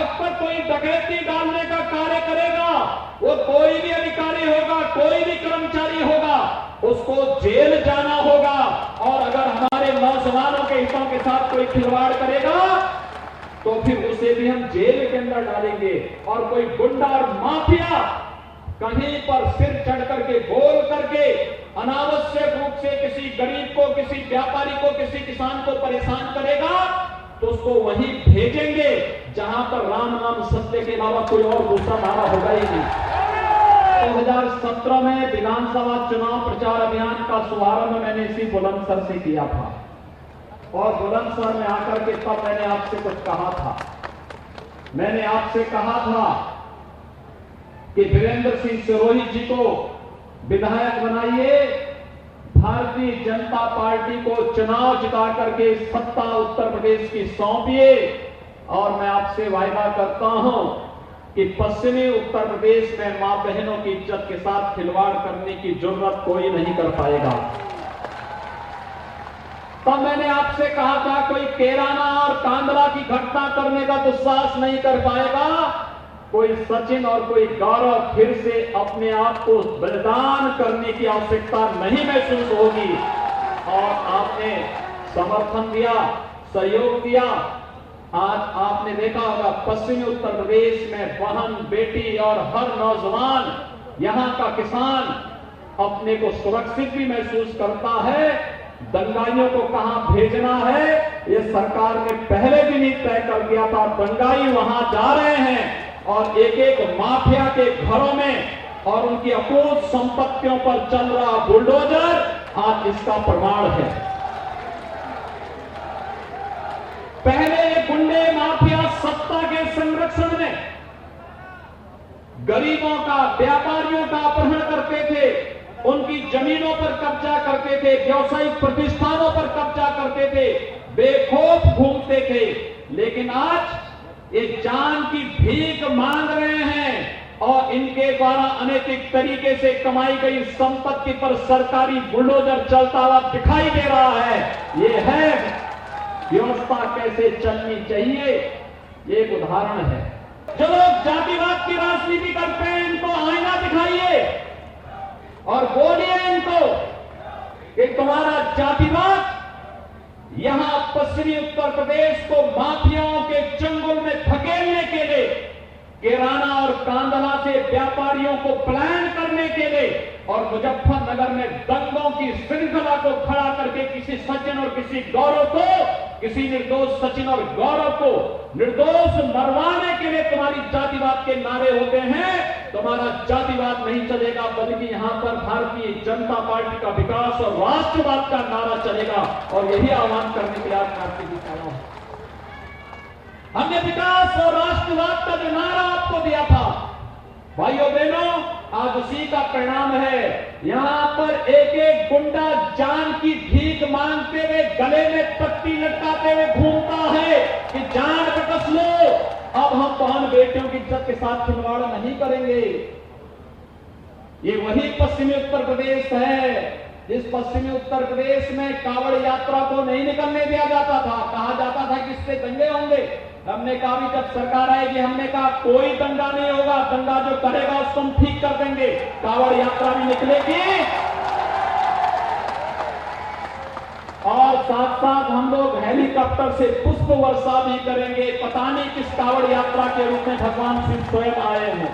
हक पर कोई डकैती डालने का कार्य करेगा, वो कोई भी अधिकारी होगा, कोई भी कर्मचारी होगा, उसको जेल जाना होगा। और अगर हमारे नौजवानों के हितों के साथ कोई खिलवाड़ करेगा तो फिर उसे भी हम जेल के अंदर डालेंगे। और कोई गुंडा और माफिया कहीं पर सिर चढ़ करके बोल करके अनावश्यक रूप से किसी गरीब को, किसी व्यापारी को, किसी किसान को परेशान करेगा तो उसको वहीं भेजेंगे जहां पर राम नाम सत्य के अलावा कोई और दूसरा नारा होगा ही नहीं। 2017 में विधानसभा चुनाव प्रचार अभियान का शुभारंभ मैंने इसी बुलंदशहर से किया था और बुलंदशहर में आकर के तब मैंने आपसे कुछ कहा था। मैंने आपसे कहा था कि वीरेंद्र सिंह सिरोही जी को विधायक बनाइए, भारतीय जनता पार्टी को चुनाव जिता करके सत्ता उत्तर प्रदेश की सौंपिए और मैं आपसे वायदा करता हूं कि पश्चिमी उत्तर प्रदेश में मां बहनों की इज्जत के साथ खिलवाड़ करने की जरूरत कोई नहीं कर पाएगा। तब मैंने आपसे कहा था कोई कैराना और कांदला की घटना करने का दुस्साहस नहीं कर पाएगा, कोई सचिन और कोई गौरव फिर से अपने आप को बलिदान करने की आवश्यकता नहीं महसूस होगी। और आपने समर्थन दिया, सहयोग दिया। आज आपने देखा होगा पश्चिमी उत्तर प्रदेश में बहन, बेटी और हर नौजवान, यहां का किसान अपने को सुरक्षित भी महसूस करता है। दंगाइयों को कहां भेजना है ये सरकार ने पहले भी नहीं तय कर दिया था। दंगाई वहां जा रहे हैं और एक एक माफिया के घरों में और उनकी अकूत संपत्तियों पर चल रहा बुलडोजर आज इसका प्रमाण है। पहले ये गुंडे माफिया सत्ता के संरक्षण में गरीबों का, व्यापारियों का अपहरण करते थे, उनकी जमीनों पर कब्जा करते थे, व्यावसायिक प्रतिष्ठानों पर कब्जा करते थे, बेखौफ घूमते थे। लेकिन आज ये जान की भीख मांग रहे हैं और इनके द्वारा अनैतिक तरीके से कमाई गई संपत्ति पर सरकारी बुलडोजर चलता हुआ दिखाई दे रहा है। ये है व्यवस्था कैसे चलनी चाहिए, ये एक उदाहरण है। जो लोग जातिवाद की राजनीति करते हैं इनको आईना दिखाइए और बोलिए इनको कि तुम्हारा जातिवाद यहां पश्चिमी उत्तर प्रदेश को माफियाओं के चंगुल में धकेलने के लिए, कैराना और कांदला से व्यापारियों को पलायन करने के लिए और मुजफ्फरनगर में दंगों की श्रृंखला को खड़ा करके किसी सचिन और किसी गौरव को, किसी निर्दोष सचिन और गौरव को निर्दोष मरवाने के लिए तुम्हारी जातिवाद के नारे होते हैं। तुम्हारा जातिवाद नहीं चलेगा, बल्कि यहां पर भारतीय जनता पार्टी का विकास और राष्ट्रवाद का नारा चलेगा। और यही आह्वान करने के लिए आज मैं आपसे दिखा रहा हूं। हमने विकास और राष्ट्रवाद का जो नारा आपको दिया था भाइयों बहनों, आज उसी का परिणाम है। यहां पर एक एक गुंडा जान की भीख मांगते हुए गले में पट्टी लटकाते हुए घूमता है कि जान पे कस लो, अब हम बहन बेटियों की इज्जत के साथ खिलवाड़ नहीं करेंगे। ये वही पश्चिमी उत्तर प्रदेश है जिस पश्चिमी उत्तर प्रदेश में कांवड़ यात्रा को नहीं निकलने दिया जाता था। कहा जाता था कि इससे दंगे होंगे। हमने कहा भी जब सरकार आएगी, हमने कहा कोई दंगा नहीं होगा, दंगा जो करेगा उसको हम ठीक कर देंगे। कांवड़ यात्रा भी निकलेगी और साथ साथ हम लोग हेलीकॉप्टर से पुष्प वर्षा भी करेंगे। पता नहीं किस कांवड़ यात्रा के रूप में भगवान शिव स्वयं आए हैं।